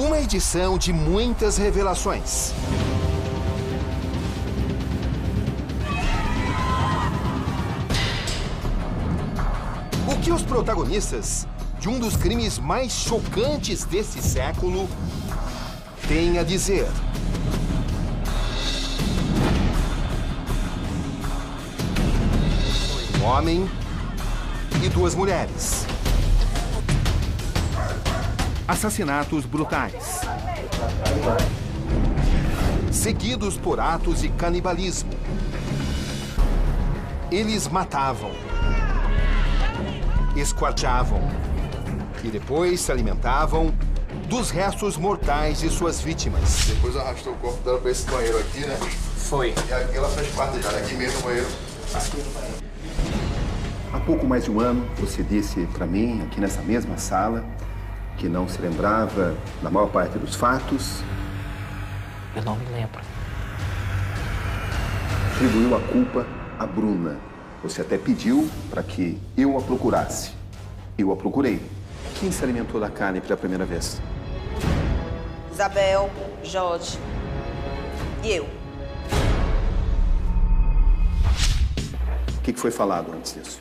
Uma edição de muitas revelações. O que os protagonistas de um dos crimes mais chocantes desse século têm a dizer? Um homem e duas mulheres. Assassinatos brutais. Seguidos por atos de canibalismo. Eles matavam, esquarteavam e depois se alimentavam dos restos mortais de suas vítimas. Depois arrastou o corpo dela para esse banheiro aqui, né? Foi. E aqui ela fez parte já, aqui mesmo no banheiro. Há pouco mais de um ano, você disse para mim, aqui nessa mesma sala, que não se lembrava da maior parte dos fatos. Eu não me lembro. Atribuiu a culpa a Bruna. Você até pediu para que eu a procurasse. Eu a procurei. Quem se alimentou da carne pela primeira vez? Isabel, Jorge e eu. O que foi falado antes disso?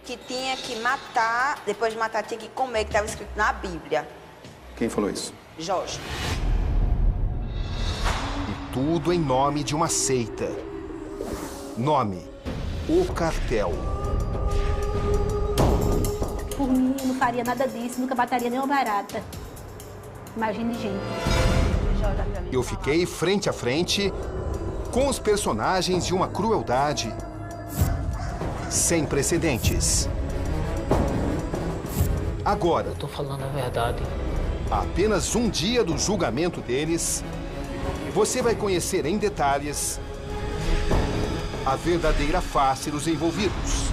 Que tinha que matar, depois de matar tinha que comer, que estava escrito na Bíblia. Quem falou isso? Jorge. E tudo em nome de uma seita. Nome: O Cartel. Por mim, eu não faria nada disso, nunca mataria nenhuma barata. Imagine gente. Eu fiquei frente a frente com os personagens de uma crueldade sem precedentes. Agora, Eu tô falando a verdade. a apenas um dia do julgamento deles, você vai conhecer em detalhes a verdadeira face dos envolvidos.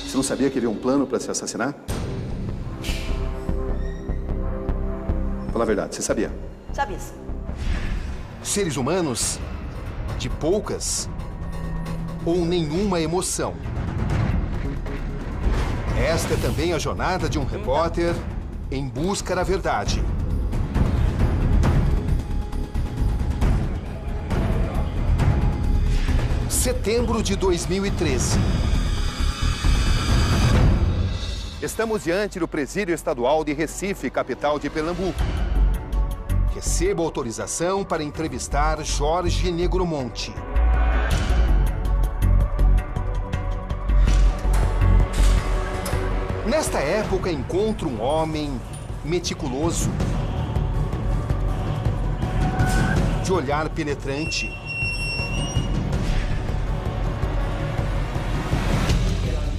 Você não sabia que havia um plano para se assassinar? Fala a verdade, você sabia? Sabia sim. Seres humanos de poucas ou nenhuma emoção. Esta é também a jornada de um repórter em busca da verdade. Setembro de 2013. Estamos diante do Presídio Estadual de Recife, capital de Pernambuco. Recebo autorização para entrevistar Jorge Negromonte. Nesta época, encontro um homem meticuloso, de olhar penetrante,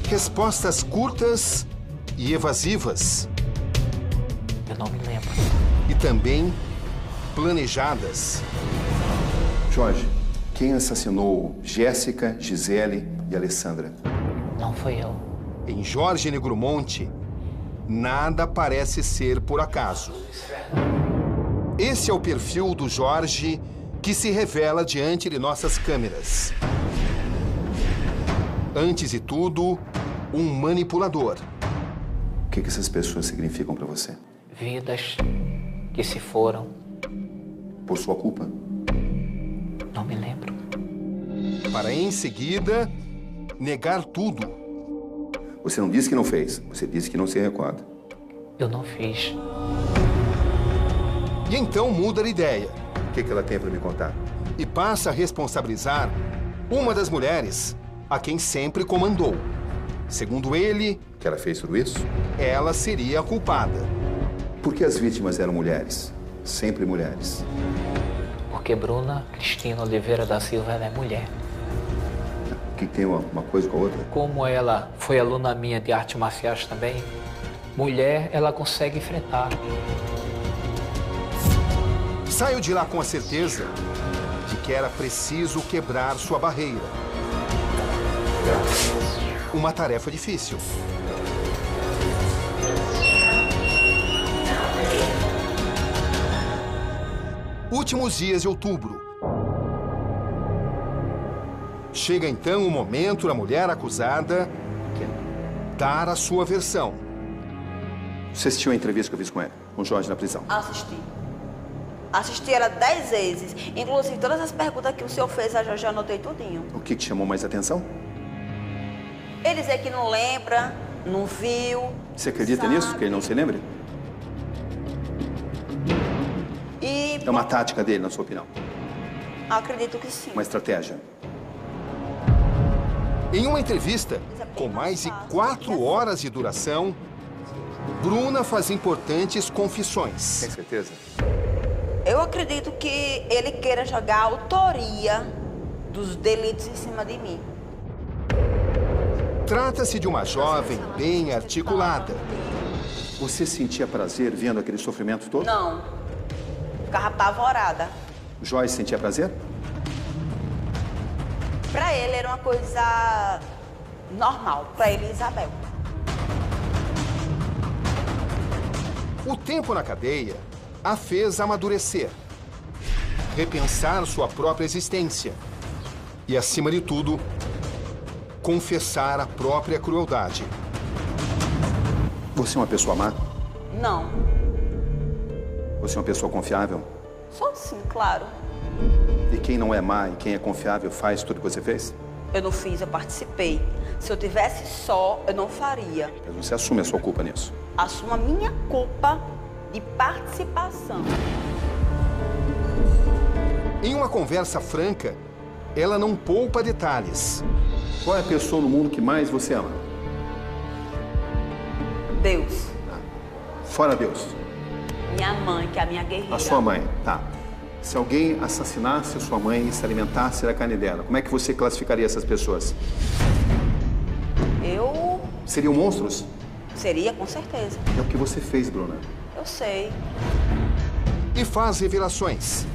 respostas curtas e evasivas, Eu não me lembro. e também planejadas. Jorge, quem assassinou Jéssica, Gisele e Alessandra? Não foi eu. Em Jorge Negromonte, nada parece ser por acaso. Esse é o perfil do Jorge que se revela diante de nossas câmeras. Antes de tudo, um manipulador. O que essas pessoas significam para você? Vidas que se foram. Por sua culpa? Não me lembro. Para em seguida, negar tudo. Você não disse que não fez, você disse que não se recorda. Eu não fiz. E então muda de ideia O que ela tem para me contar? e passa a responsabilizar uma das mulheres a quem sempre comandou. Segundo ele, Que ela fez tudo isso? ela seria a culpada. Por que as vítimas eram mulheres? Sempre mulheres. Porque Bruna Cristina Oliveira da Silva, ela é mulher. O que tem uma coisa com a outra? Como ela foi aluna minha de artes marciais também, mulher, ela consegue enfrentar. Saio de lá com a certeza de que era preciso quebrar sua barreira. Uma tarefa difícil. Últimos dias de outubro. Chega então o momento da mulher acusada dar a sua versão. Você assistiu a entrevista que eu fiz com ela? com Jorge na prisão? Assisti. Assisti ela 10 vezes. Inclusive, todas as perguntas que o senhor fez, a Jorge, eu anotei tudinho. O que te chamou mais atenção? Ele dizer que não lembra, não viu. Você acredita sabe. nisso, que ele não se lembre? E É uma tática dele, na sua opinião? acredito que sim. Uma estratégia? Em uma entrevista com mais de 4 horas de duração, Bruna faz importantes confissões. Tem certeza? Eu acredito que ele queira jogar a autoria dos delitos em cima de mim. Trata-se de uma jovem bem articulada. Você sentia prazer vendo aquele sofrimento todo? Não. Ficava apavorada. Joyce sentia prazer? Pra ele era uma coisa normal. Pra ele, Isabel. O tempo na cadeia a fez amadurecer, repensar sua própria existência e, acima de tudo, confessar a própria crueldade. Você é uma pessoa má? Não. Você é uma pessoa confiável? Só sim, claro. E quem não é má e quem é confiável faz tudo que você fez? Eu não fiz, eu participei. Se eu tivesse só, eu não faria. Mas você assume a sua culpa nisso. Assumo a minha culpa de participação. Em uma conversa franca, ela não poupa detalhes. Qual é a pessoa no mundo que mais você ama? Deus. Fora Deus. Minha mãe, que é a minha guerreira. A sua mãe, tá. Se alguém assassinasse a sua mãe e se alimentasse da carne dela, como é que você classificaria essas pessoas? Eu Seriam monstros? seria, com certeza. É o que você fez, Bruna. Eu sei. E faz revelações.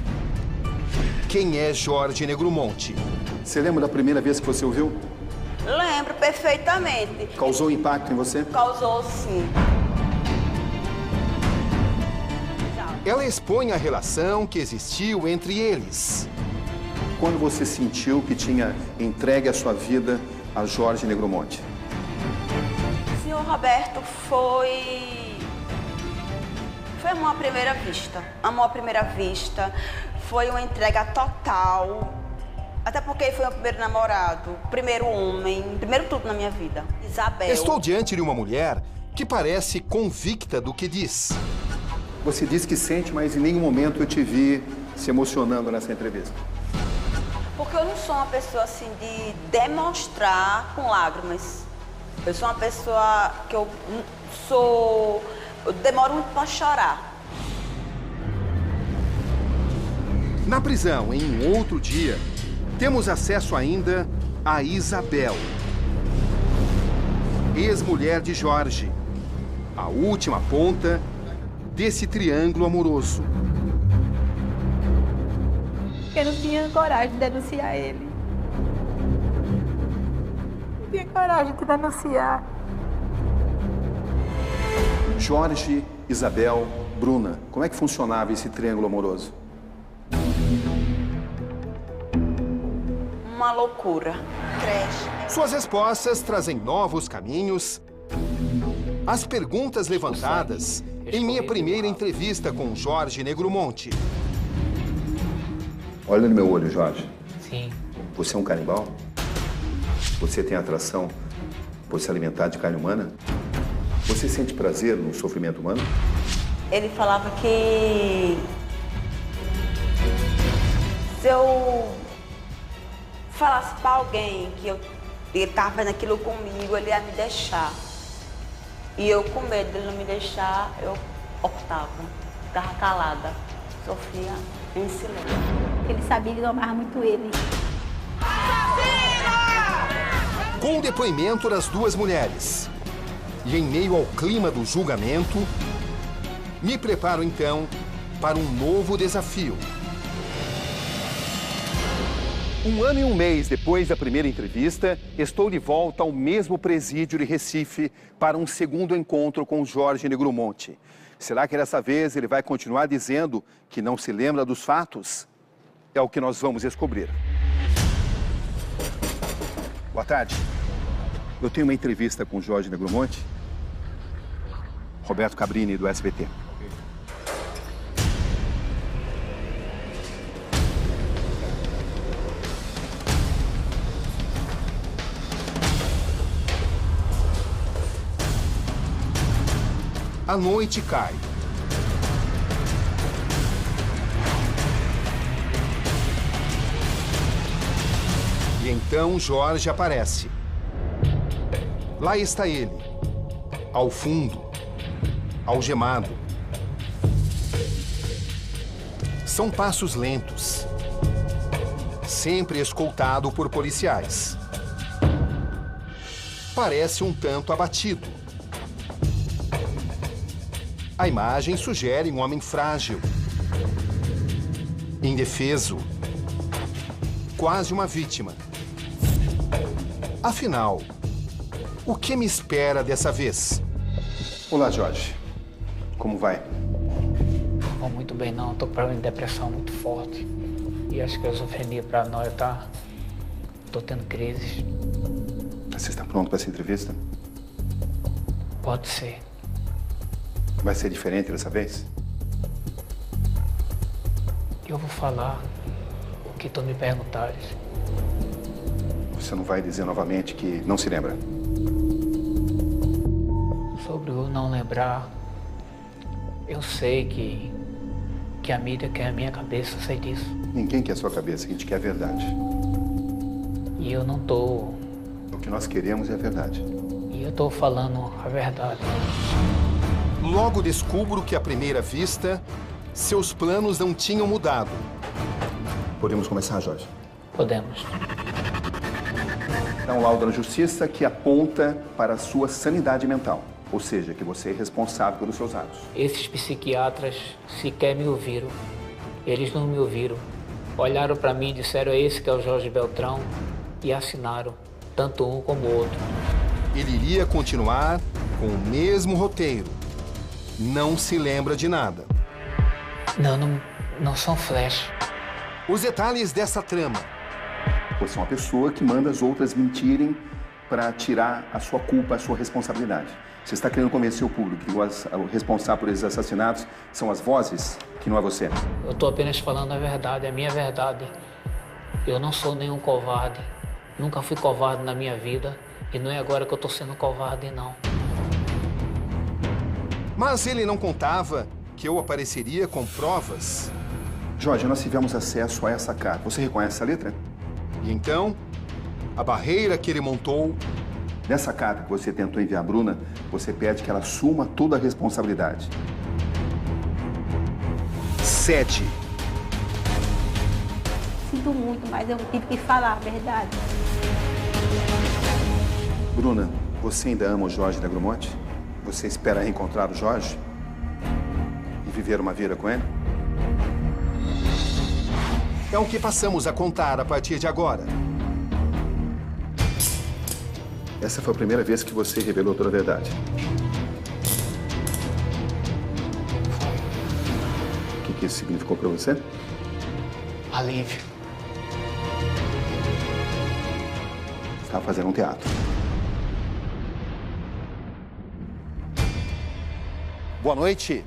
Quem é Jorge Negromonte? Você lembra da primeira vez que você ouviu? Lembro perfeitamente. Causou impacto em você? Causou, sim. Ela expõe a relação que existiu entre eles. Quando você sentiu que tinha entregue a sua vida a Jorge Negromonte? O senhor Roberto foi amor à primeira vista. Amor à primeira vista. Foi uma entrega total. Até porque ele foi o primeiro namorado, primeiro homem, primeiro tudo na minha vida. Isabel. Estou diante de uma mulher que parece convicta do que diz. Você disse que sente, mas em nenhum momento eu te vi se emocionando nessa entrevista. Porque eu não sou uma pessoa assim de demonstrar com lágrimas. Eu sou uma pessoa que eu demoro muito para chorar. Na prisão, em um outro dia, temos acesso ainda a Isabel, ex-mulher de Jorge, a última ponta desse triângulo amoroso. Eu não tinha coragem de denunciar ele. Não tinha coragem de denunciar. Jorge, Isabel, Bruna, como é que funcionava esse triângulo amoroso? Uma loucura. Creche. Suas respostas trazem novos caminhos. As perguntas levantadas em minha primeira entrevista com Jorge Negromonte. Olha no meu olho, Jorge. Sim. Você é um canibal? Você tem atração por se alimentar de carne humana? Você sente prazer no sofrimento humano? Ele falava que se eu falasse pra alguém que ele estava fazendo aquilo comigo, ele ia me deixar. E eu, com medo dele não me deixar, eu optava. Ficava calada. Sofria em silêncio. Ele sabia que eu amava muito ele. Com o depoimento das duas mulheres e em meio ao clima do julgamento, me preparo então para um novo desafio. 1 ano e 1 mês depois da primeira entrevista, estou de volta ao mesmo presídio de Recife para um segundo encontro com Jorge Negromonte. Será que dessa vez ele vai continuar dizendo que não se lembra dos fatos? É o que nós vamos descobrir. Boa tarde. Eu tenho uma entrevista com Jorge Negromonte. Roberto Cabrini, do SBT. A noite cai. E então Jorge aparece. Lá está ele, ao fundo, algemado. São passos lentos, sempre escoltado por policiais. Parece um tanto abatido. A imagem sugere um homem frágil, indefeso, quase uma vítima. Afinal, o que me espera dessa vez? Olá, Jorge. Como vai? Não vou muito bem não, tô com problema de depressão muito forte. E a esquizofrenia paranoia tá... tô tendo crises. Você está pronto para essa entrevista? Pode ser. Vai ser diferente dessa vez? Eu vou falar o que tu me perguntares. Você não vai dizer novamente que não se lembra? Sobre o não lembrar, eu sei que a mídia quer a minha cabeça, eu sei disso. Ninguém quer a sua cabeça, a gente quer a verdade. E eu não tô... O que nós queremos é a verdade. E eu tô falando a verdade. Logo descubro que, à primeira vista, seus planos não tinham mudado. Podemos começar, Jorge? Podemos. É um laudo da justiça que aponta para a sua sanidade mental. Ou seja, que você é responsável pelos seus atos. Esses psiquiatras sequer me ouviram. Eles não me ouviram. Olharam para mim e disseram: é esse que é o Jorge Beltrão, e assinaram, tanto um como o outro. Ele iria continuar com o mesmo roteiro. Não se lembra de nada. Não são flash. Os detalhes dessa trama. Você é uma pessoa que manda as outras mentirem para tirar a sua culpa, a sua responsabilidade. Você está querendo convencer o público que o responsável por esses assassinatos são as vozes, que não é você. Eu estou apenas falando a verdade, a minha verdade. Eu não sou nenhum covarde. Nunca fui covarde na minha vida. E não é agora que eu estou sendo covarde, não. Mas ele não contava que eu apareceria com provas. Jorge, nós tivemos acesso a essa carta. Você reconhece essa letra? E então, a barreira que ele montou... Nessa carta que você tentou enviar a Bruna, você pede que ela assuma toda a responsabilidade. Cede. Sinto muito, mas eu tive que falar a verdade. Bruna, você ainda ama o Jorge Negromonte? Você espera reencontrar o Jorge? E viver uma vida com ele? É o que passamos a contar a partir de agora. Essa foi a primeira vez que você revelou toda a verdade. O que isso significou para você? Alívio. Você estava fazendo um teatro. Boa noite.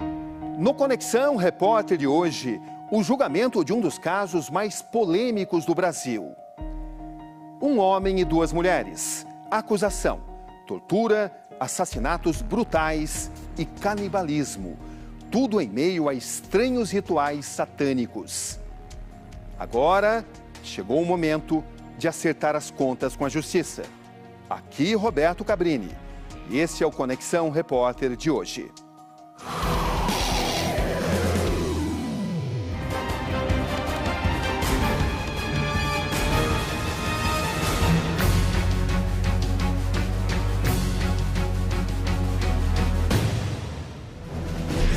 No Conexão Repórter de hoje, o julgamento de um dos casos mais polêmicos do Brasil. Um homem e duas mulheres. Acusação, tortura, assassinatos brutais e canibalismo. Tudo em meio a estranhos rituais satânicos. Agora, chegou o momento de acertar as contas com a justiça. Aqui, Roberto Cabrini. E esse é o Conexão Repórter de hoje.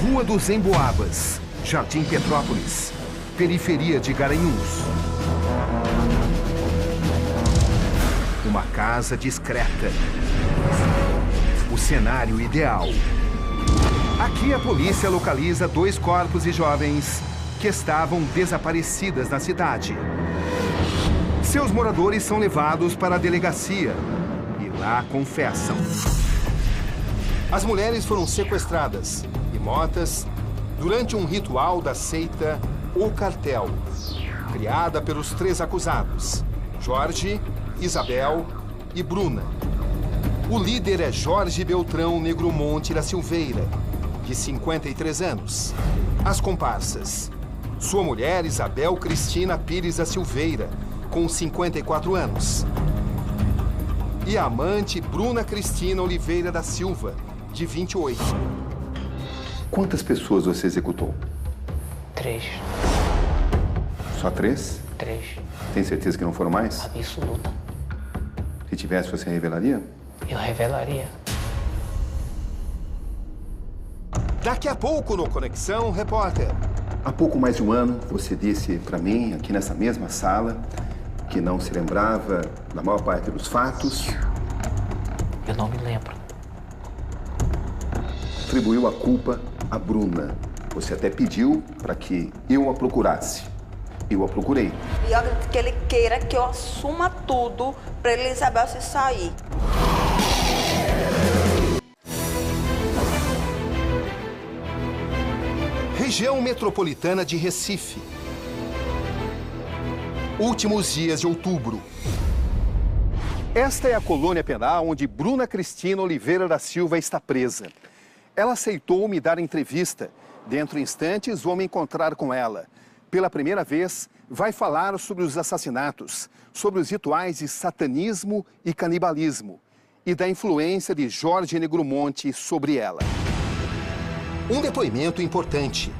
Rua dos Emboabas, Jardim Petrópolis, periferia de Garanhuns. Uma casa discreta. O cenário ideal. Aqui a polícia localiza dois corpos de jovens que estavam desaparecidas na cidade. Seus moradores são levados para a delegacia e lá confessam. As mulheres foram sequestradas e mortas durante um ritual da seita O Cartel, criada pelos três acusados, Jorge, Isabel e Bruna. O líder é Jorge Beltrão Negromonte da Silveira, de 53 anos. As comparsas. Sua mulher, Isabel Cristina Pires da Silveira, com 54 anos. E a amante, Bruna Cristina Oliveira da Silva, de 28. Quantas pessoas você executou? 3. Só 3? 3. Tem certeza que não foram mais? Absoluta. Se tivesse, você revelaria? Eu revelaria. Daqui a pouco no Conexão Repórter. Há pouco mais de um ano, você disse para mim, aqui nessa mesma sala, que não se lembrava da maior parte dos fatos. Eu não me lembro. Atribuiu a culpa a Bruna. Você até pediu para que eu a procurasse. Eu a procurei. E eu acredito que ele queira que eu assuma tudo para Isabel se sair. Região metropolitana de Recife. Últimos dias de outubro. Esta é a colônia penal onde Bruna Cristina Oliveira da Silva está presa. Ela aceitou me dar entrevista. Dentro de instantes, vou me encontrar com ela. Pela primeira vez, vai falar sobre os assassinatos, sobre os rituais de satanismo e canibalismo e da influência de Jorge Negromonte sobre ela. Um depoimento importante.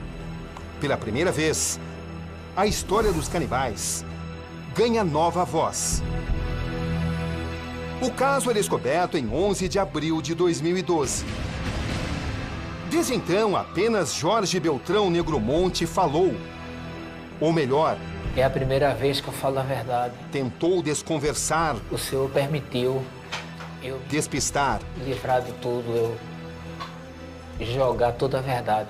Pela primeira vez, a história dos canibais ganha nova voz. O caso é descoberto em 11 de abril de 2012. Desde então, apenas Jorge Beltrão Negromonte falou. Ou melhor, É a primeira vez que eu falo a verdade. tentou desconversar, O Senhor permitiu eu despistar. me livrar de tudo, eu jogar toda a verdade.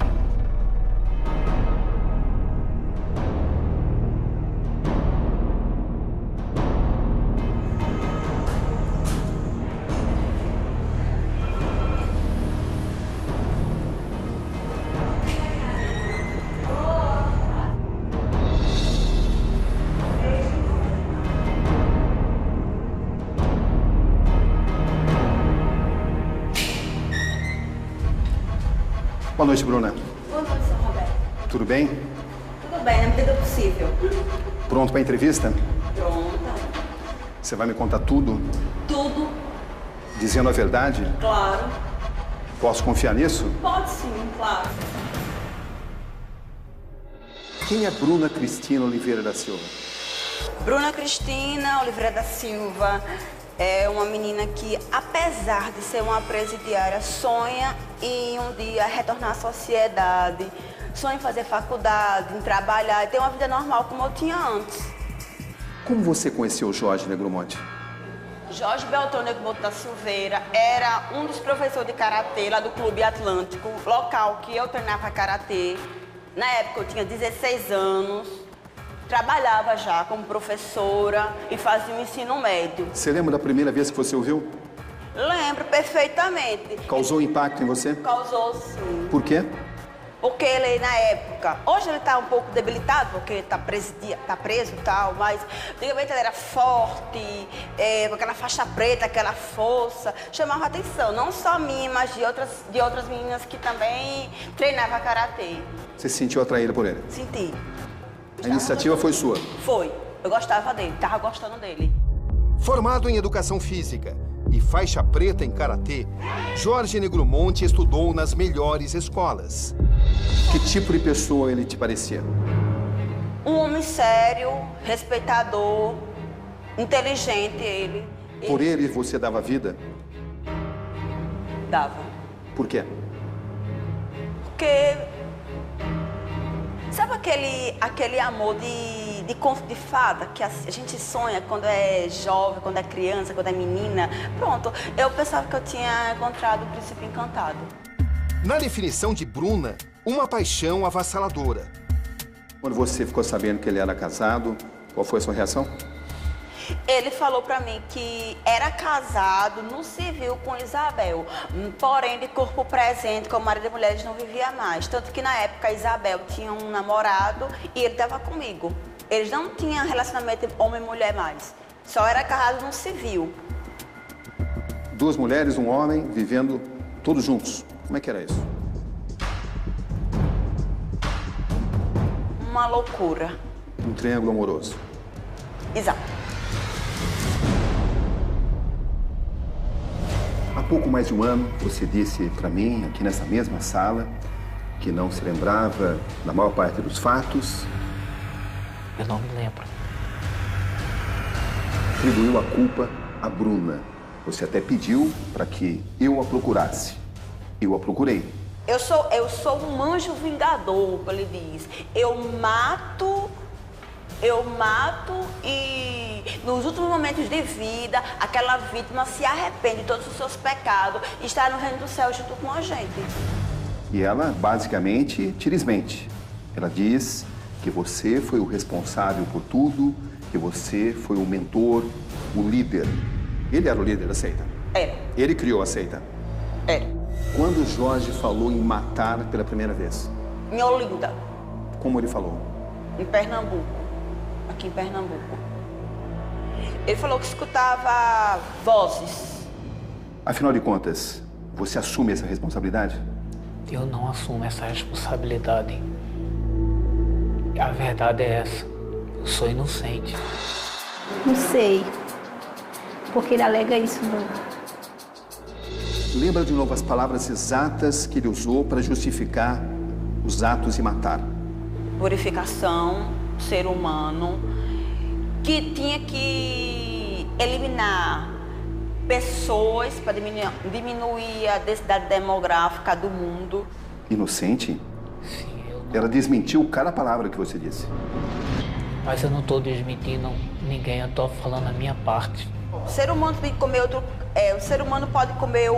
Boa noite, Bruna. Boa noite, Sr. Roberto. Tudo bem? Tudo bem, na medida do possível. Pronto para a entrevista? Pronta. Você vai me contar tudo, Tudo, dizendo a verdade? claro. Posso confiar nisso? Pode sim, claro. Quem é Bruna Cristina Oliveira da Silva? Bruna Cristina Oliveira da Silva é uma menina que, apesar de ser uma presidiária, sonha em um dia retornar à sociedade, sonha em fazer faculdade, em trabalhar e ter uma vida normal como eu tinha antes. Como você conheceu Jorge Negromonte? Jorge Beltrão Negromonte da Silveira era um dos professores de karatê lá do Clube Atlântico, local que eu treinava karatê. Na época eu tinha 16 anos, trabalhava já como professora e fazia o ensino médio. Você lembra da primeira vez que você o viu? Lembro perfeitamente. Causou impacto em você? Causou sim. Por quê? Porque ele, na época, hoje ele está um pouco debilitado, porque ele está preso e tal, mas antigamente ele era forte, com aquela faixa preta, aquela força, chamava atenção, não só minha, mas de outras meninas que também treinavam karatê. Você se sentiu atraída por ele? Senti. A iniciativa foi sua? Foi. Eu gostava dele, tava gostando dele. Formado em educação física e faixa preta em karatê, Jorge Negromonte estudou nas melhores escolas. Que tipo de pessoa ele te parecia? Um homem sério, respeitador, inteligente ele. Por ele você dava vida? Dava. Por quê? Porque... Sabe aquele amor de conto de fada que a gente sonha quando é jovem, quando é criança, quando é menina? Pronto, eu pensava que eu tinha encontrado o príncipe encantado. Na definição de Bruna, uma paixão avassaladora. Quando você ficou sabendo que ele era casado, qual foi a sua reação? Ele falou pra mim que era casado no civil com Isabel, porém de corpo presente, como marido e mulher, eles não vivia mais. Tanto que na época Isabel tinha um namorado e ele estava comigo. Eles não tinham relacionamento homem e mulher mais, só era casado no civil. Duas mulheres, um homem, vivendo todos juntos. Como é que era isso? uma loucura. Um triângulo amoroso. Exato. Há pouco mais de um ano, você disse para mim, aqui nessa mesma sala, que não se lembrava da maior parte dos fatos. Eu não me lembro. Atribuiu a culpa à Bruna. Você até pediu para que eu a procurasse. Eu a procurei. Eu sou um anjo vingador, como ele diz. Eu mato e nos últimos momentos de vida, aquela vítima se arrepende de todos os seus pecados e está no reino do céu junto com a gente. E ela, basicamente, te desmente. Ela diz que você foi o responsável por tudo, que você foi o mentor, o líder. Ele era o líder, aceita? Era. Ele criou a seita? Era. Quando o Jorge falou em matar pela primeira vez? Em Olinda, Como ele falou? em Pernambuco. Aqui em Pernambuco. Ele falou que escutava vozes. Afinal de contas, você assume essa responsabilidade? Eu não assumo essa responsabilidade. A verdade é essa. Eu sou inocente. Não sei. Porque ele alega isso. Lembra de novo as palavras exatas que ele usou para justificar os atos de matar? Purificação, ser humano, que tinha que eliminar pessoas para diminuir a densidade demográfica do mundo. Inocente? Sim, eu não... Ela desmentiu cada palavra que você disse. Mas eu não estou desmentindo ninguém, eu estou falando a minha parte. O ser humano tem que comer outro. O ser humano pode comer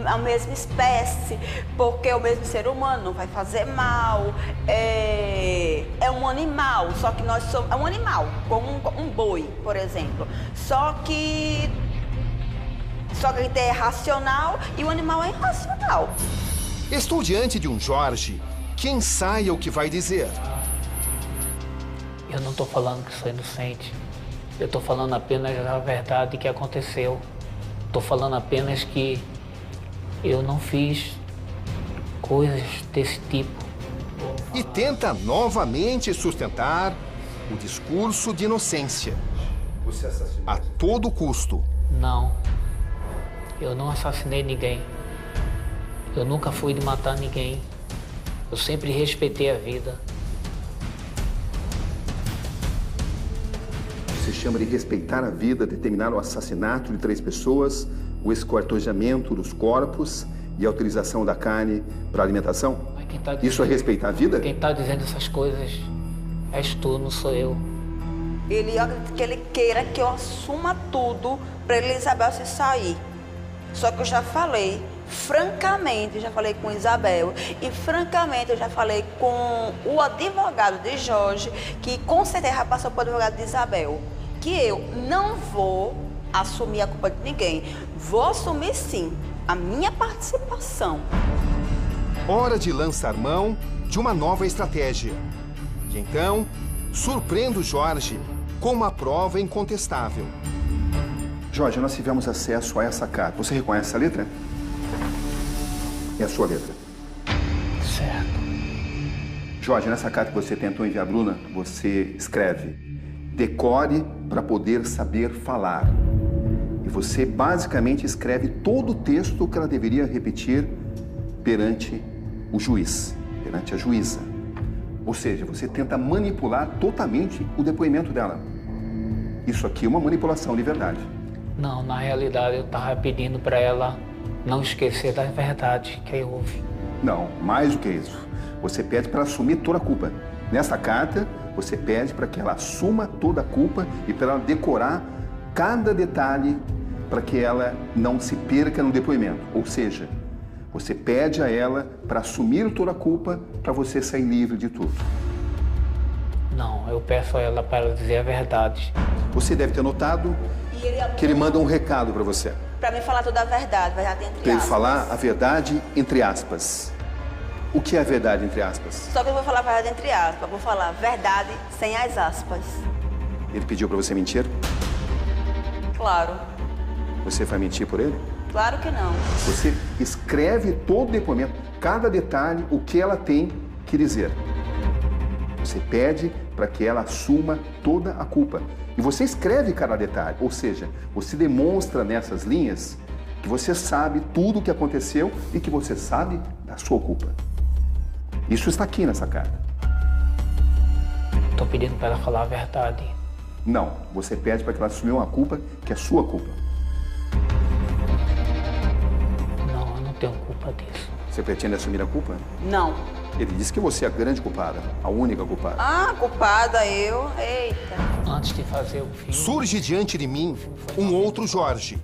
a mesma espécie, porque o mesmo ser humano não vai fazer mal. É um animal, só que nós somos. É um animal, como um boi, por exemplo. Só que ele é racional e o animal é irracional. Estou diante de um Jorge que ensaia o que vai dizer. Eu não estou falando que sou inocente. Eu estou falando apenas a verdade que aconteceu. Estou falando apenas que eu não fiz coisas desse tipo. E tenta novamente sustentar o discurso de inocência. A todo custo. Não. Eu não assassinei ninguém. Eu nunca fui de matar ninguém. Eu sempre respeitei a vida. Você chama de respeitar a vida, determinar o assassinato de 3 pessoas, o esquartejamento dos corpos e a utilização da carne para alimentação? Mas quem tá Isso é respeitar a vida? Quem está dizendo essas coisas és tu, não sou eu. Ele acredita que ele queira que eu assuma tudo para Isabel se sair. Só que eu já falei, francamente, já falei com Isabel e francamente eu já falei com o advogado de Jorge, que com certeza passou para o advogado de Isabel, que eu não vou assumir a culpa de ninguém. Vou assumir sim a minha participação. Hora de lançar mão de uma nova estratégia. E então, surpreendo Jorge com uma prova incontestável. Jorge, nós tivemos acesso a essa carta. Você reconhece essa letra? É a sua letra. Certo. Jorge, nessa carta que você tentou enviar a Bruna, você escreve: decore para poder saber falar. E você basicamente escreve todo o texto que ela deveria repetir perante o juiz, perante a juíza. Ou seja, você tenta manipular totalmente o depoimento dela. Isso aqui é uma manipulação de verdade. Não, na realidade eu estava pedindo para ela não esquecer da verdade que houve. Não, mais do que isso. Você pede para assumir toda a culpa. Nessa carta, você pede para que ela assuma toda a culpa e para ela decorar cada detalhe para que ela não se perca no depoimento. Ou seja, você pede a ela para assumir toda a culpa para você sair livre de tudo. Não, eu peço a ela para dizer a verdade. Você deve ter notado que ele manda um recado para você. Para me falar toda a verdade entre aspas. Para ele falar a verdade entre aspas. O que é a verdade entre aspas? Só que eu vou falar a verdade entre aspas. Eu vou falar verdade sem as aspas. Ele pediu para você mentir? Claro. Você vai mentir por ele? Claro que não. Você escreve todo o depoimento, cada detalhe, o que ela tem que dizer. Você pede para que ela assuma toda a culpa. E você escreve cada detalhe, ou seja, você demonstra nessas linhas que você sabe tudo o que aconteceu e que você sabe da sua culpa. Isso está aqui nessa carta. Estou pedindo para ela falar a verdade. Não, você pede para que ela assuma uma culpa que é sua culpa. Não, eu não tenho culpa disso. Você pretende assumir a culpa? Não. Ele disse que você é a grande culpada, a única culpada. Ah, culpada eu? Eita. Antes de fazer o filme... Surge diante de mim um outro Jorge,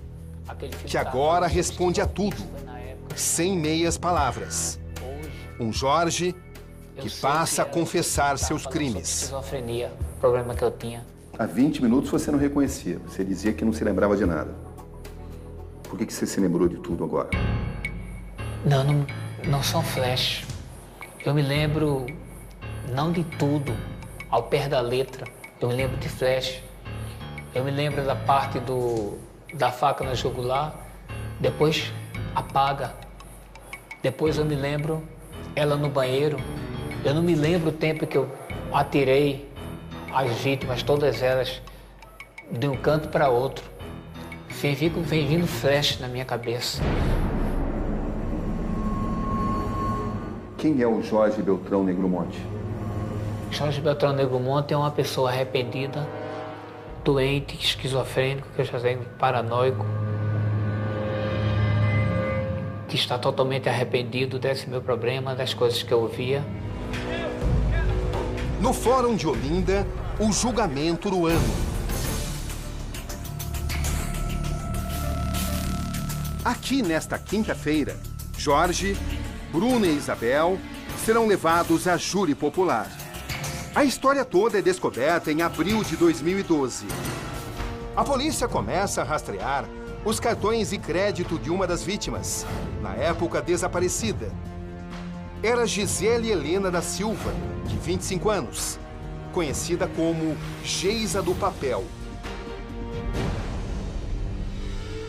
aquele filme que agora da- responde a tudo, Foi na época. sem meias palavras. Hoje, Um Jorge eu que sei passa a ela confessar estava seus falando sobre crimes. esquizofrenia, problema que eu tinha. Há 20 minutos você não reconhecia, você dizia que não se lembrava de nada. Por que você se lembrou de tudo agora? Não são flash. Eu me lembro, não de tudo, ao pé da letra. Eu me lembro de flash. Eu me lembro da parte da faca na jugular, depois apaga. Depois eu me lembro ela no banheiro. Eu não me lembro o tempo que eu atirei as vítimas, todas elas, de um canto para outro. Vem vindo flash na minha cabeça. Quem é o Jorge Beltrão Negromonte? Jorge Beltrão Negromonte é uma pessoa arrependida, doente, esquizofrênico, que eu já tenho paranoico, que está totalmente arrependido desse meu problema, das coisas que eu ouvia. No Fórum de Olinda, o julgamento do ano. Aqui nesta quinta-feira, Jorge, Bruna e Isabel serão levados a júri popular. A história toda é descoberta em abril de 2012. A polícia começa a rastrear os cartões de crédito de uma das vítimas, na época desaparecida. Era Gisele Helena da Silva, de 25 anos, conhecida como Geisa do Papel.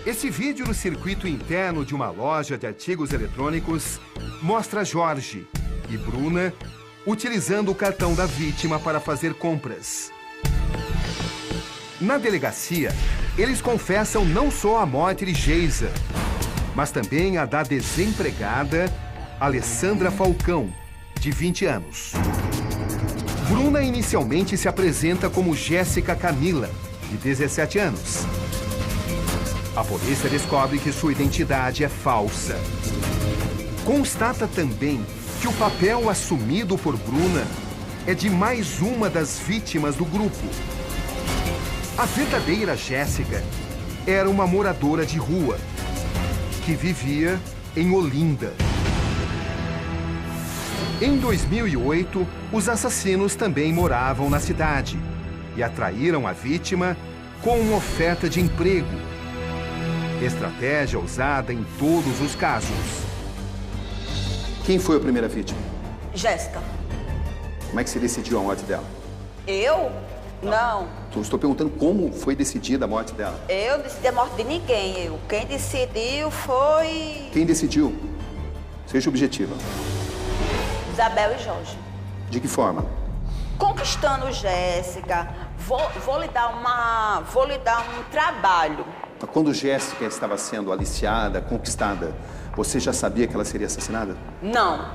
Esse vídeo no circuito interno de uma loja de artigos eletrônicos mostra Jorge e Bruna utilizando o cartão da vítima para fazer compras. Na delegacia, eles confessam não só a morte de Geisa, mas também a da desempregada Alessandra Falcão, de 20 anos. Bruna inicialmente se apresenta como Jéssica Camila, de 17 anos. A polícia descobre que sua identidade é falsa. Constata também que o papel assumido por Bruna é de mais uma das vítimas do grupo. A verdadeira Jéssica era uma moradora de rua que vivia em Olinda. Em 2008, os assassinos também moravam na cidade e atraíram a vítima com uma oferta de emprego. Estratégia usada em todos os casos. Quem foi a primeira vítima? Jéssica. Como é que você decidiu a morte dela? Eu? Não. Eu estou perguntando como foi decidida a morte dela. Eu não decidi a morte de ninguém. Quem decidiu foi Quem decidiu? Seja objetiva. Isabel e Jorge. De que forma? Conquistando Jéssica. Vou lhe dar um trabalho. Quando Jéssica estava sendo aliciada, conquistada, você já sabia que ela seria assassinada? Não.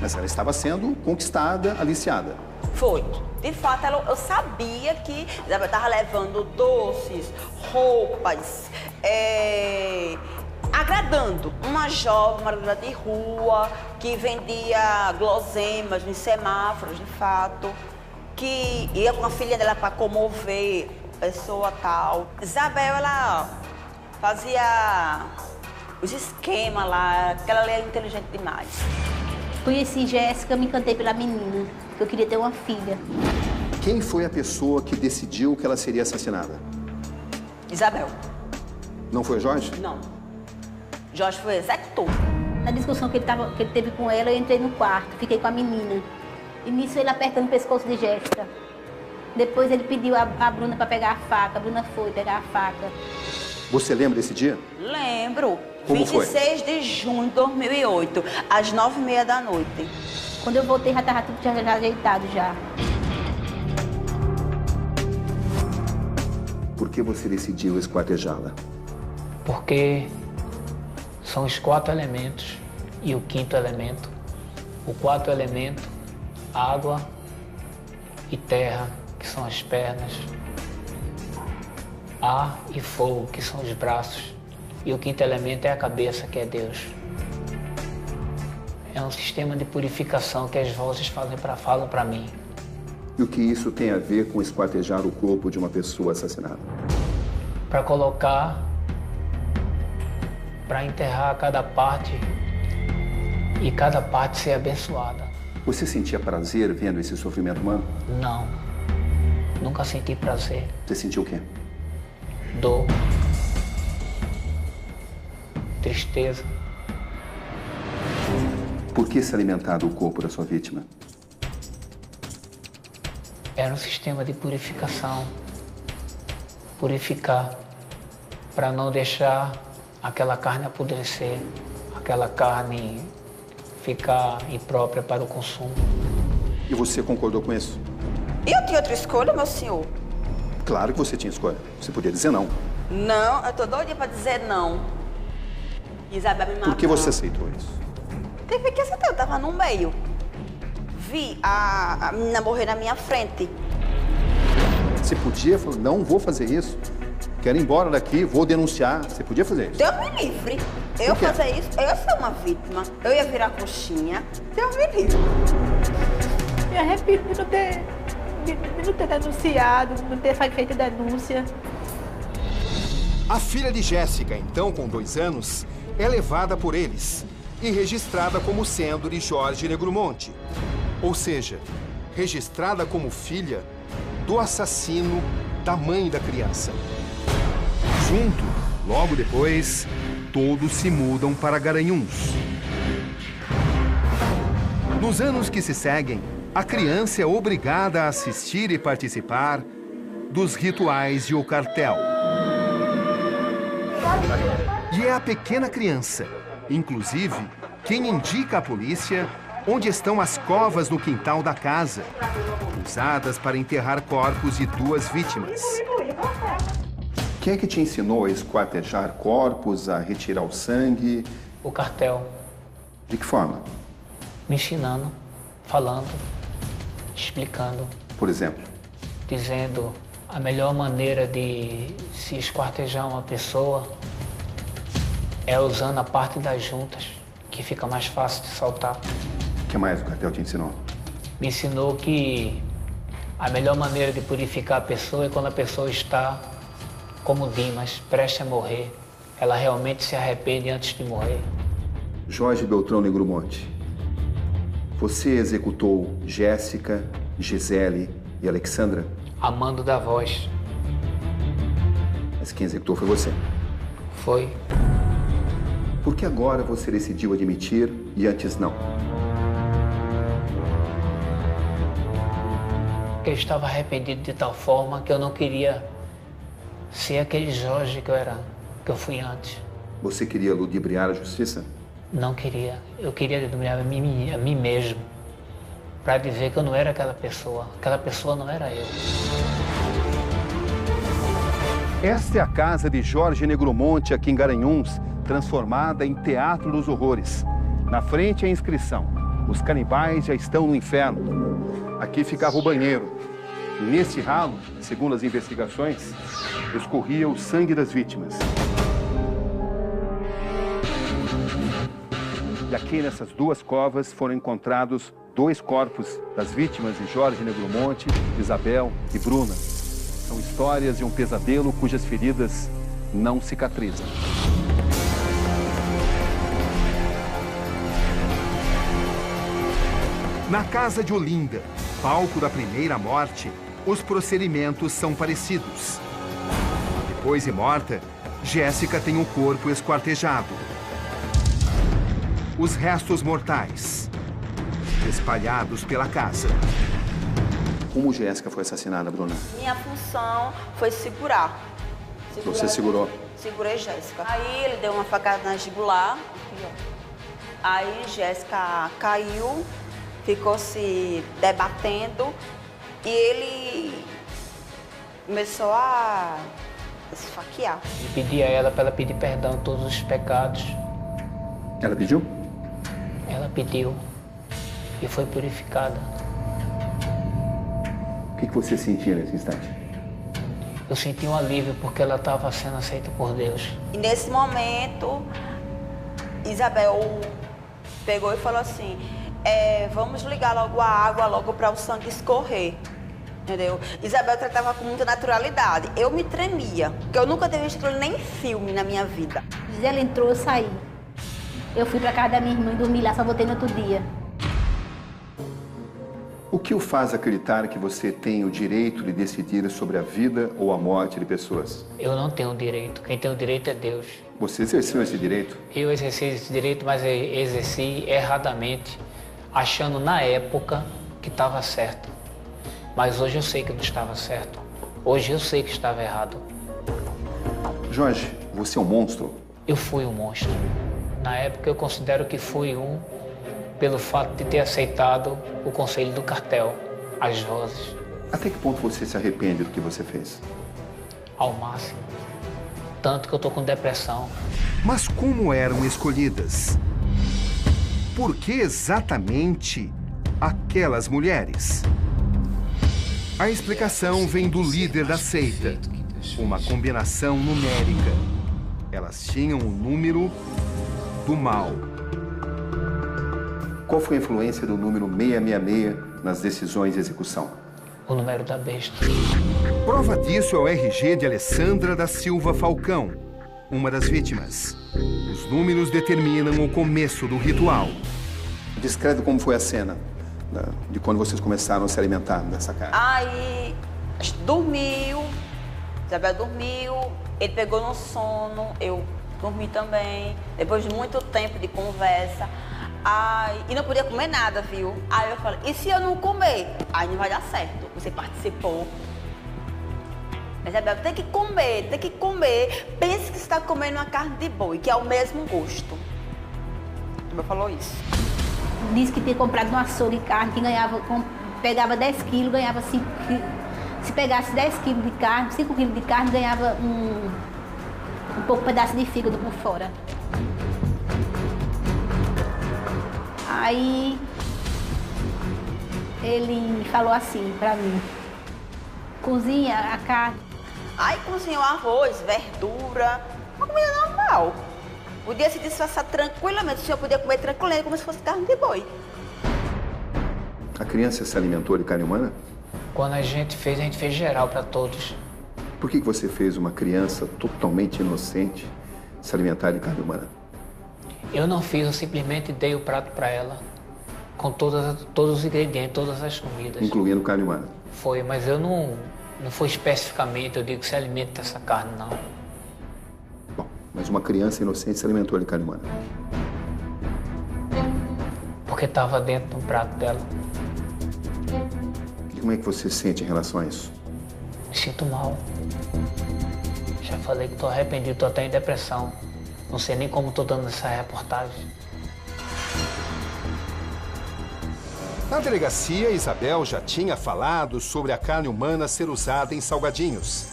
Mas ela estava sendo conquistada, aliciada. Foi. De fato, eu sabia que Isabel estava levando doces, roupas, agradando uma jovem moradora de rua que vendia guloseimas nos semáforos, de fato, que ia com a filha dela para comover pessoa tal. Isabel, ela fazia os esquemas lá, que ela é inteligente demais. Conheci Jéssica, me encantei pela menina, porque eu queria ter uma filha. Quem foi a pessoa que decidiu que ela seria assassinada? Isabel. Não foi o Jorge? Não. Jorge foi o executor. Na discussão que ele teve com ela, eu entrei no quarto, fiquei com a menina. E nisso ele apertando o pescoço de Jéssica. Depois ele pediu a Bruna para pegar a faca. A Bruna foi pegar a faca. Você lembra desse dia? Lembro. Como foi? 26 de junho de 2008, às 9h30 da noite. Quando eu voltei, já estava tudo já ajeitado já. Por que você decidiu esquartejá-la? Porque são os 4 elementos e o 5º elemento. O 4º elemento, água e terra, que são as pernas. Ar e fogo, que são os braços. E o 5º elemento é a cabeça, que é Deus. É um sistema de purificação que as vozes falam para mim. E o que isso tem a ver com esquartejar o corpo de uma pessoa assassinada? Para colocar, para enterrar cada parte e cada parte ser abençoada. Você sentia prazer vendo esse sofrimento humano? Não, nunca senti prazer. Você sentiu o quê? Dor, tristeza. Por que se alimentar do corpo da sua vítima? Era um sistema de purificação. Purificar para não deixar aquela carne apodrecer, aquela carne ficar imprópria para o consumo. E você concordou com isso? Eu tinha outra escolha, meu senhor? Claro que você tinha escolha. Você podia dizer não. Não, eu tô doida pra dizer não. Isabel me matou. Por que você aceitou isso? Teve que aceitar, eu tava no meio. Vi a menina morrer na minha frente. Você podia falar, não vou fazer isso. Quero ir embora daqui, vou denunciar. Você podia fazer isso? Deus me livre. Eu Por quê? fazer isso, eu ia ser uma vítima. Eu ia virar coxinha. Deus me livre. Me arrependo de não ter denunciado, de não ter feito denúncia. A filha de Jéssica, então com 2 anos, é levada por eles e registrada como sendo de Jorge Negromonte. Ou seja, registrada como filha do assassino da mãe da criança. Junto, logo depois, todos se mudam para Garanhuns. Nos anos que se seguem, a criança é obrigada a assistir e participar dos rituais de O Cartel. E é a pequena criança, inclusive, quem indica à polícia onde estão as covas no quintal da casa, usadas para enterrar corpos de 2 vítimas. Quem é que te ensinou a esquartejar corpos, a retirar o sangue? O cartel De que forma? me ensinando, falando, explicando, Por exemplo, dizendo a melhor maneira de se esquartejar uma pessoa é usando a parte das juntas, que fica mais fácil de soltar. o que mais o cartel te ensinou? Me ensinou que a melhor maneira de purificar a pessoa é quando a pessoa está como Dimas, prestes a morrer. Ela realmente se arrepende antes de morrer. Jorge Beltrão Negromonte, você executou Jéssica, Gisele e Alexandra? Amando da voz. Mas quem executou foi você. Foi. Por que agora você decidiu admitir e antes não? Eu estava arrependido de tal forma que eu não queria ser aquele Jorge que eu fui antes. Você queria ludibriar a justiça? Não queria. Eu queria ludibriar a mim mesmo. Para dizer que eu não era aquela pessoa. Aquela pessoa não era eu. Esta é a casa de Jorge Negromonte, aqui em Garanhuns, transformada em Teatro dos Horrores. Na frente a inscrição: os canibais já estão no inferno. Aqui ficava o banheiro. E nesse ralo, segundo as investigações, escorria o sangue das vítimas. E aqui nessas 2 covas foram encontrados 2 corpos das vítimas de Jorge Negromonte, Isabel e Bruna. São histórias de um pesadelo cujas feridas não cicatrizam. Na casa de Olinda, palco da primeira morte, os procedimentos são parecidos. Depois de morta, Jéssica tem o corpo esquartejado. Os restos mortais espalhados pela casa. Como Jéssica foi assassinada, Bruna? Minha função foi segurar. Você segurou? Segurei Jéssica. Aí ele deu uma facada na jugular. Aqui, ó. Aí Jéssica caiu, ficou se debatendo e ele começou a esfaquear. E pedi a ela para ela pedir perdão de todos os pecados. Ela pediu? Ela pediu e foi purificada. O que você sentia nesse instante? Eu senti um alívio porque ela estava sendo aceita por Deus. E nesse momento, Isabel pegou e falou assim, vamos ligar logo a água, logo para o sangue escorrer. Entendeu? Isabel tratava com muita naturalidade. Eu me tremia, porque eu nunca tinha visto nem filme na minha vida. Ela entrou, eu saí. Eu fui para casa da minha irmã e dormi lá, só voltei no outro dia. O que o faz acreditar que você tem o direito de decidir sobre a vida ou a morte de pessoas? Eu não tenho direito. Quem tem o direito é Deus. Você exerceu esse direito? Eu exerci esse direito, mas eu exerci erradamente, achando na época que estava certo. Mas hoje eu sei que não estava certo. Hoje eu sei que estava errado. Jorge, você é um monstro? Eu fui um monstro. Na época eu considero que fui um, pelo fato de ter aceitado o conselho do cartel, as vozes. Até que ponto você se arrepende do que você fez? Ao máximo. Tanto que eu tô com depressão. Mas como eram escolhidas? Por que exatamente aquelas mulheres? A explicação vem do líder da seita. Uma combinação numérica. Elas tinham o número do mal. Qual foi a influência do número 666 nas decisões de execução? O número da besta. Prova disso é o RG de Alessandra da Silva Falcão, uma das vítimas. Os números determinam o começo do ritual. Descreve como foi a cena de quando vocês começaram a se alimentar dessa carne. Aí, dormiu, Isabel dormiu, ele pegou no sono, eu dormi também, depois de muito tempo de conversa. E não podia comer nada, viu? Aí eu falei, e se eu não comer? Aí não vai dar certo, você participou. Isabel, tem que comer, tem que comer. Pense que você está comendo uma carne de boi, que é o mesmo gosto. Isabel falou isso. Disse que tinha comprado no açougue carne, que pegava 10 quilos, ganhava 5 quilos. Se pegasse 10 quilos de carne, 5 quilos de carne, ganhava um pouco pedaço de fígado por fora. Aí ele falou assim pra mim, cozinha a carne. Aí cozinhou arroz, verdura, uma comida normal. Podia se disfarçar tranquilamente, o senhor podia comer tranquilamente como se fosse carne de boi. A criança se alimentou de carne humana? Quando a gente fez geral para todos. Por que você fez uma criança totalmente inocente se alimentar de carne humana? Eu não fiz, eu simplesmente dei o prato para ela, com todos os ingredientes, todas as comidas. Incluindo carne humana? Foi, mas eu não foi especificamente, eu digo, se alimenta dessa carne, não. Bom, mas uma criança inocente se alimentou de carne humana? Porque estava dentro do prato dela. E como é que você se sente em relação a isso? Me sinto mal. Já falei que estou arrependido, estou até em depressão. Não sei nem como estou dando essa reportagem. Na delegacia, Isabel já tinha falado sobre a carne humana ser usada em salgadinhos.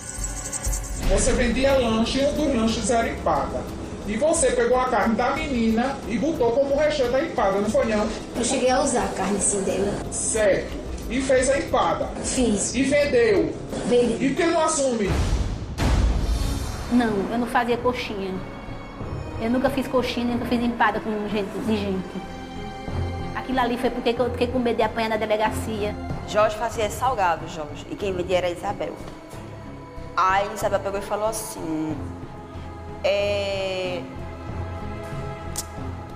Você vendia lanche e um dos lanches era empada. E você pegou a carne da menina e botou como recheio da empada, não foi não? Eu cheguei a usar a carne sim dela. Certo. E fez a empada. Fiz. E vendeu. Vendi. E por que não assume? Não, eu não fazia coxinha. Eu nunca fiz coxinha, nunca fiz empada com gente. Aquilo ali foi porque eu fiquei com medo de apanhar na delegacia. Jorge fazia salgado, Jorge, e quem vendia era Isabel. Aí Isabel pegou e falou assim,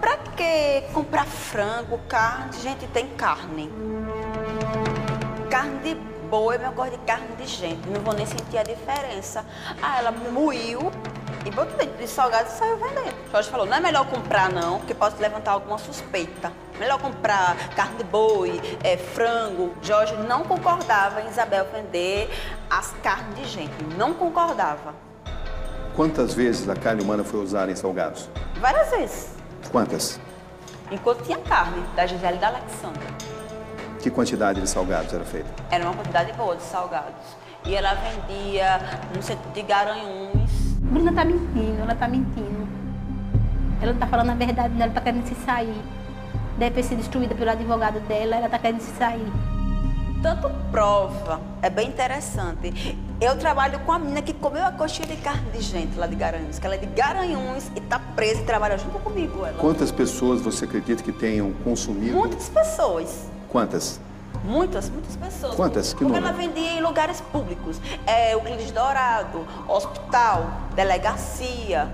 pra que comprar frango, carne? Gente, tem carne. Carne de boi é a mesma coisa de carne de gente, não vou nem sentir a diferença. Aí ela moiu e botou dentro de salgado e saiu vendendo. Jorge falou, não é melhor comprar não, porque pode levantar alguma suspeita. Melhor comprar carne de boi, frango. Jorge não concordava em Isabel vender as carnes de gente, não concordava. Quantas vezes a carne humana foi usada em salgados? Várias vezes. Quantas? Enquanto tinha carne, da Gisele e da Alexandra. Que quantidade de salgados era feita? Era uma quantidade boa de salgados. E ela vendia no centro de Garanhuns. Bruna tá mentindo, ela tá mentindo. Ela não tá falando a verdade, ela tá querendo se sair. Deve ter sido destruída pelo advogado dela, ela tá querendo se sair. Tanto prova, é bem interessante. Eu trabalho com a menina que comeu a coxinha de carne de gente lá de Garanhuns, que ela é de Garanhuns e tá presa e trabalha junto comigo. Ela. Quantas pessoas você acredita que tenham consumido? Muitas pessoas. Quantas? Muitas pessoas. Quantas? Que Porque número? ela vendia em lugares públicos. Euclides Dourado, hospital, delegacia,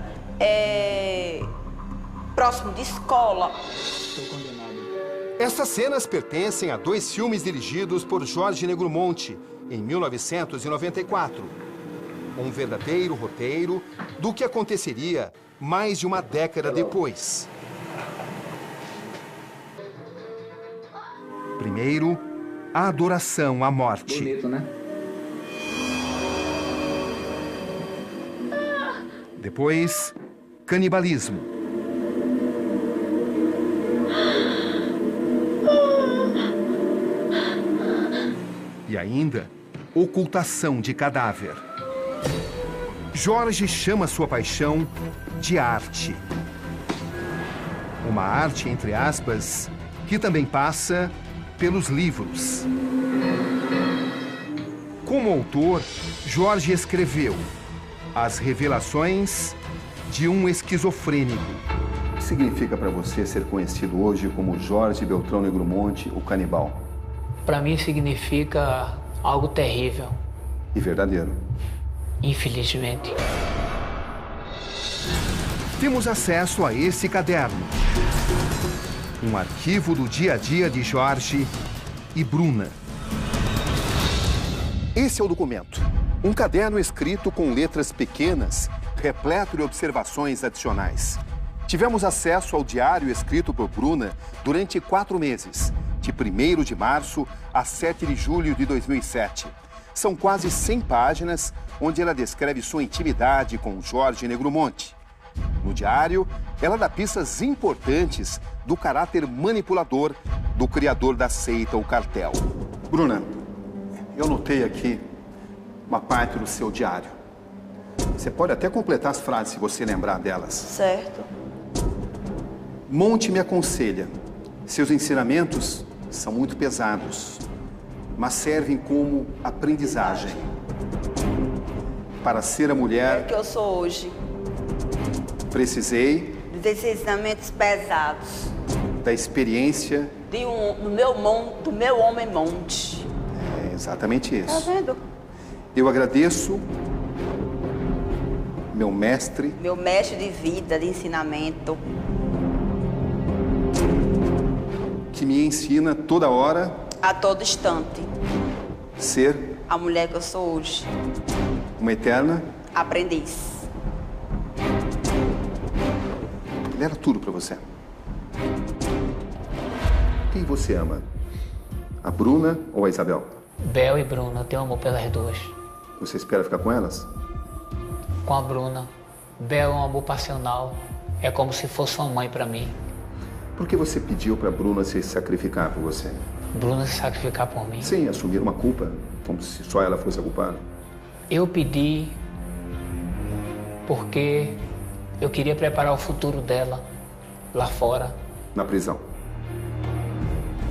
próximo de escola. Essas cenas pertencem a 2 filmes dirigidos por Jorge Negromonte, em 1994. Um verdadeiro roteiro do que aconteceria mais de uma década depois. Primeiro, a adoração à morte. Bonito, né? Depois, canibalismo. E ainda, ocultação de cadáver. Jorge chama sua paixão de arte. Uma arte, entre aspas, que também passa pelos livros. Como autor, Jorge escreveu As Revelações de um Esquizofrênico. O que significa para você ser conhecido hoje como Jorge Beltrão Negromonte, o canibal? Para mim significa algo terrível, E verdadeiro. infelizmente. Temos acesso a esse caderno. Um arquivo do dia a dia de Jorge e Bruna. Esse é o documento. Um caderno escrito com letras pequenas, repleto de observações adicionais. Tivemos acesso ao diário escrito por Bruna durante 4 meses, de 1º de março a 7 de julho de 2007. São quase 100 páginas onde ela descreve sua intimidade com Jorge Negromonte. No diário, ela dá pistas importantes do caráter manipulador do criador da seita, o cartel. Bruna, eu notei aqui uma parte do seu diário. Você pode até completar as frases se você lembrar delas. Certo. Monte me aconselha. Seus ensinamentos são muito pesados, mas servem como aprendizagem. Para ser a É mulher, que eu sou hoje. precisei Desses ensinamentos pesados. da experiência. Do meu homem monte. É exatamente Tá isso. vendo? Eu agradeço meu mestre, Meu mestre de vida, de ensinamento. que me ensina toda hora A todo instante. ser A mulher que eu sou hoje. uma eterna. Aprendiz. Ele era tudo para você. Quem você ama? A Bruna ou a Isabel? Bel e Bruna, eu tenho amor pelas duas. Você espera ficar com elas? Com a Bruna, Bel é um amor passional. É como se fosse uma mãe para mim. Por que você pediu para a Bruna se sacrificar por você? Bruna se sacrificar por mim. Sim, assumir uma culpa, como se só ela fosse a culpada. Eu pedi porque eu queria preparar o futuro dela lá fora. Na prisão.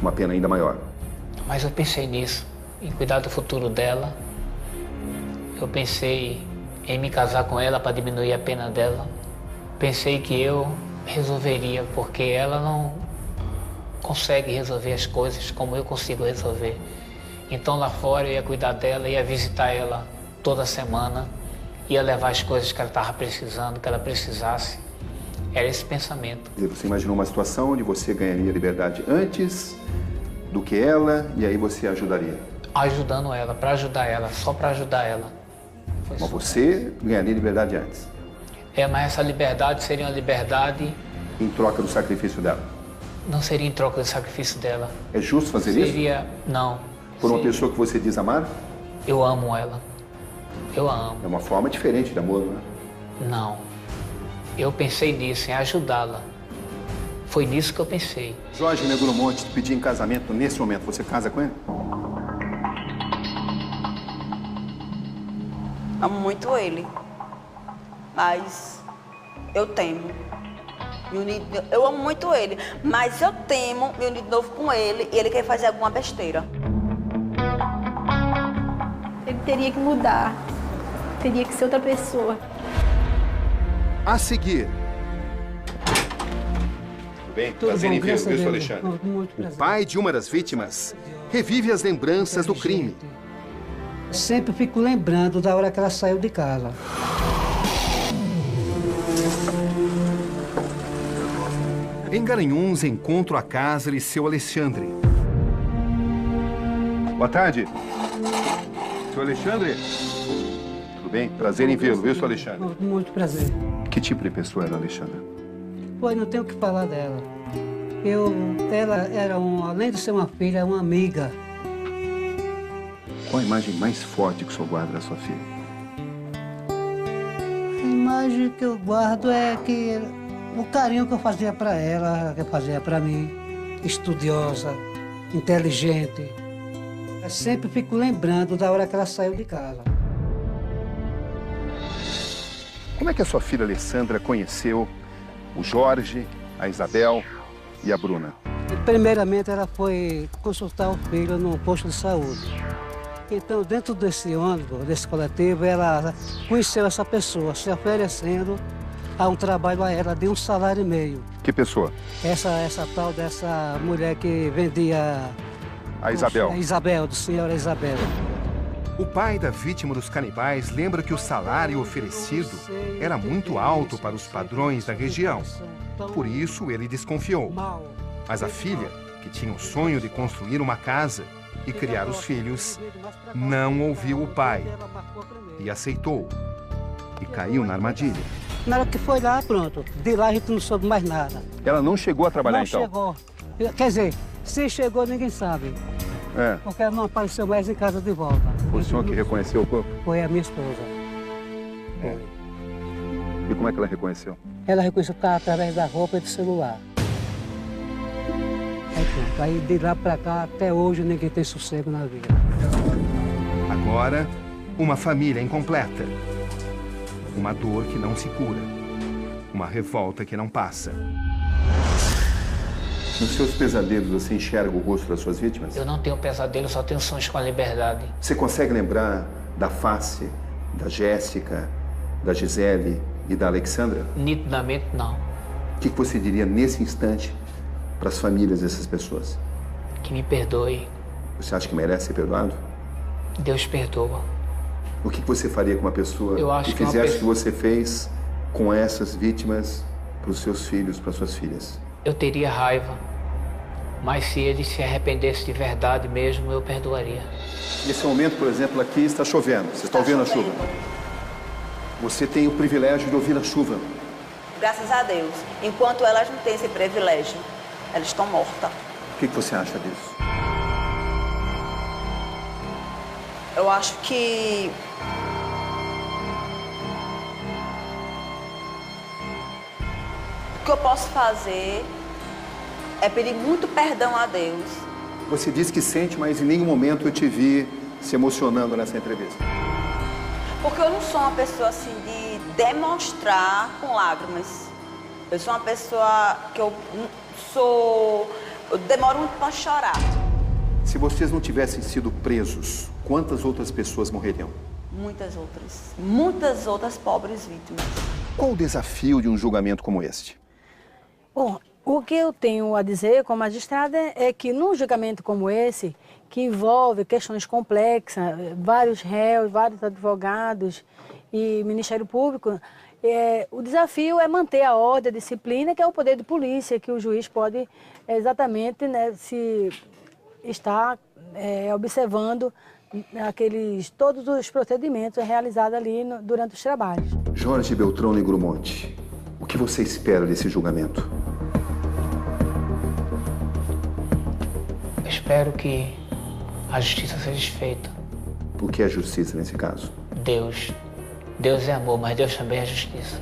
Uma pena ainda maior. Mas eu pensei nisso, em cuidar do futuro dela. Eu pensei em me casar com ela para diminuir a pena dela. Pensei que eu resolveria, porque ela não consegue resolver as coisas como eu consigo resolver. Então lá fora eu ia cuidar dela, ia visitar ela toda semana, ia levar as coisas que ela estava precisando, que ela precisasse. Era esse pensamento. E você imaginou uma situação onde você ganharia liberdade antes do que ela e aí você ajudaria? Ajudando ela, para ajudar ela, só para ajudar ela. Foi Mas só. você ganharia liberdade antes, Mas essa liberdade seria uma liberdade, em troca do sacrifício dela. não seria em troca do sacrifício dela. É justo fazer isso? Seria, não. Por uma Seria- pessoa que você diz amar? Eu amo ela. Eu a amo. É uma forma diferente de amor, não é? Não. Eu pensei nisso, em ajudá-la. Foi nisso que eu pensei. Jorge Negromonte te pedir em casamento nesse momento, você casa com ele? Amo muito ele, mas eu temo. Eu amo muito ele, mas eu temo me unir de novo com ele e ele quer fazer alguma besteira. Ele teria que mudar, teria que ser outra pessoa. A seguir, Tudo bem? Tudo Prazer bom, em vê-lo, graças a viu, seu Deus. Alexandre? Muito o prazer. pai de uma das vítimas revive as lembranças do crime. Sempre fico lembrando da hora que ela saiu de casa. Em Garanhuns, encontro a casa de seu Alexandre. Boa tarde. Seu Alexandre? Tudo bem? Prazer em vê-lo, viu, seu Alexandre? Muito prazer. Que tipo de pessoa era a Alexandra? Pô, não tenho o que falar dela. Ela era, além de ser uma filha, uma amiga. Qual a imagem mais forte que o senhor guarda da sua filha? A imagem que eu guardo é que o carinho que eu fazia para ela, que eu fazia para mim, estudiosa, inteligente. Eu sempre fico lembrando da hora que ela saiu de casa. Como é que a sua filha Alessandra conheceu o Jorge, a Isabel e a Bruna? Primeiramente, ela foi consultar o filho no posto de saúde. Então, dentro desse ônibus, desse coletivo, ela conheceu essa pessoa, se oferecendo a um trabalho a ela de $1,5 salário. Que pessoa? Essa tal dessa mulher que vendia... A Isabel. A Isabel, do senhora Isabel. O pai da vítima dos canibais lembra que o salário oferecido era muito alto para os padrões da região. Por isso, ele desconfiou. Mas a filha, que tinha o sonho de construir uma casa e criar os filhos, não ouviu o pai e aceitou. E caiu na armadilha. Na hora que foi lá, pronto. De lá a gente não soube mais nada. Ela não chegou a trabalhar, Não então? chegou. Quer dizer, se chegou, ninguém sabe. É. Porque ela não apareceu mais em casa de volta. Foi o senhor que reconheceu o corpo? Foi a minha esposa. Foi. E como é que ela reconheceu? Ela reconheceu através da roupa e do celular. Aí pronto. Aí de lá pra cá, até hoje, ninguém tem sossego na vida. Agora, uma família incompleta. Uma dor que não se cura. Uma revolta que não passa. Nos seus pesadelos, você enxerga o rosto das suas vítimas? Eu não tenho pesadelo, só tenho sonhos com a liberdade. Você consegue lembrar da face da Jéssica, da Gisele e da Alexandra? Nitidamente, não. O que você diria nesse instante para as famílias dessas pessoas? Que me perdoe. Você acha que merece ser perdoado? Deus perdoa. O que você faria com uma pessoa Eu acho que que uma fizesse o pessoa- que você fez com essas vítimas para os seus filhos, para suas filhas? Eu teria raiva, mas se ele se arrependesse de verdade mesmo, eu perdoaria. Nesse momento, por exemplo, aqui está chovendo. Você está ouvindo a chuva? Você tem o privilégio de ouvir a chuva. Graças a Deus. Enquanto elas não têm esse privilégio, elas estão mortas. O que você acha disso? Eu acho que o que eu posso fazer é pedir muito perdão a Deus. Você disse que sente, mas em nenhum momento eu te vi se emocionando nessa entrevista. Porque eu não sou uma pessoa assim de demonstrar com lágrimas. Eu sou uma pessoa que eu demoro muito para chorar. Se vocês não tivessem sido presos, quantas outras pessoas morreriam? Muitas outras pobres vítimas. Qual o desafio de um julgamento como este? Bom, o que eu tenho a dizer como magistrada é que num julgamento como esse, que envolve questões complexas, vários réus, vários advogados e Ministério Público, o desafio é manter a ordem, a disciplina, que é o poder de polícia, que o juiz pode exatamente, né, se está observando todos os procedimentos realizados ali durante os trabalhos. Jorge Beltrão Negromonte, o que você espera desse julgamento? Eu espero que a justiça seja feita. O que é justiça nesse caso? Deus. Deus é amor, mas Deus também é justiça.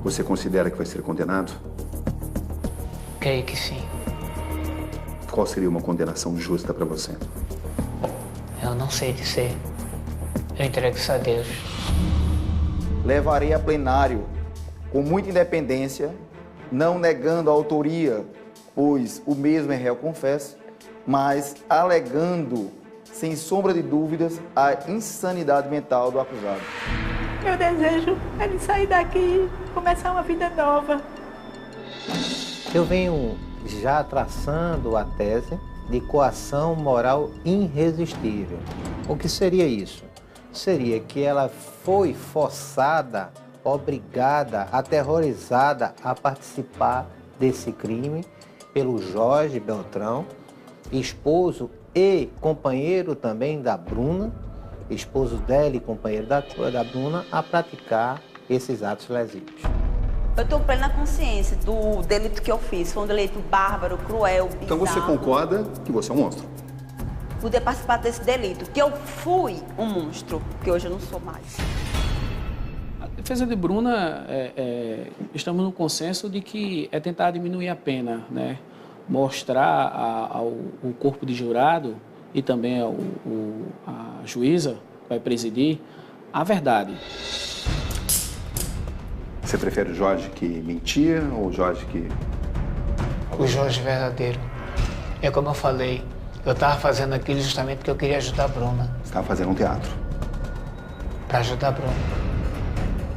Você considera que vai ser condenado? Creio que sim. Qual seria uma condenação justa para você? Eu não sei dizer. Eu entrego isso a Deus. Levarei a plenário com muita independência, não negando a autoria, pois o mesmo é réu confesso, mas alegando, sem sombra de dúvidas, a insanidade mental do acusado. Meu desejo é de sair daqui e começar uma vida nova. Eu venho já traçando a tese de coação moral irresistível. O que seria isso? Seria que ela foi forçada, obrigada, aterrorizada a participar desse crime pelo Jorge Beltrão, esposo e companheiro também da Bruna, esposo dela e companheiro da Bruna, a praticar esses atos lesivos. Eu estou plena consciência do delito que eu fiz. Foi um delito bárbaro, cruel, bizarro. Então você concorda que você é um monstro? Poder participar desse delito, que eu fui um monstro, que hoje eu não sou mais. A defesa de Bruna, estamos no consenso de que é tentar diminuir a pena, né? Mostrar ao corpo de jurado e também a juíza que vai presidir a verdade. Você prefere o Jorge que mentia ou o Jorge que... O Jorge verdadeiro. É como eu falei, eu estava fazendo aquilo justamente porque eu queria ajudar a Bruna. Você estava fazendo um teatro? Para ajudar a Bruna.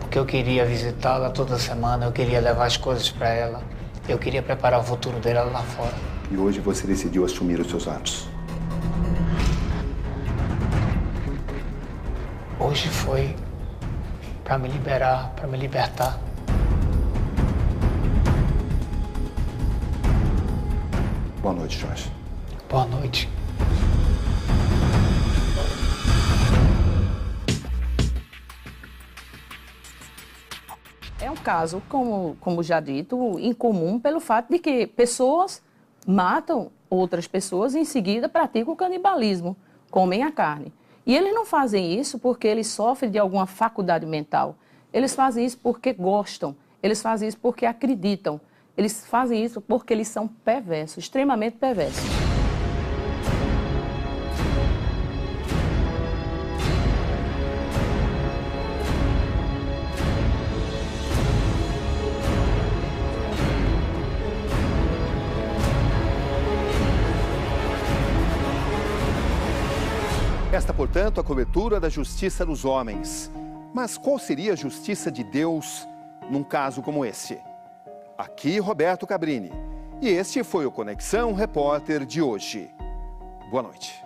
Porque eu queria visitá-la toda semana, eu queria levar as coisas para ela. Eu queria preparar o futuro dela lá fora. E hoje você decidiu assumir os seus atos? Hoje foi para me liberar, para me libertar. Boa noite, Jorge. Boa noite. É um caso, como já dito, incomum pelo fato de que pessoas matam outras pessoas e em seguida praticam o canibalismo, comem a carne. E eles não fazem isso porque eles sofrem de alguma faculdade mental. Eles fazem isso porque gostam, eles fazem isso porque acreditam, eles fazem isso porque eles são perversos, extremamente perversos. Esta, portanto, a cobertura da justiça dos homens. Mas qual seria a justiça de Deus num caso como esse? Aqui, Roberto Cabrini. E este foi o Conexão Repórter de hoje. Boa noite.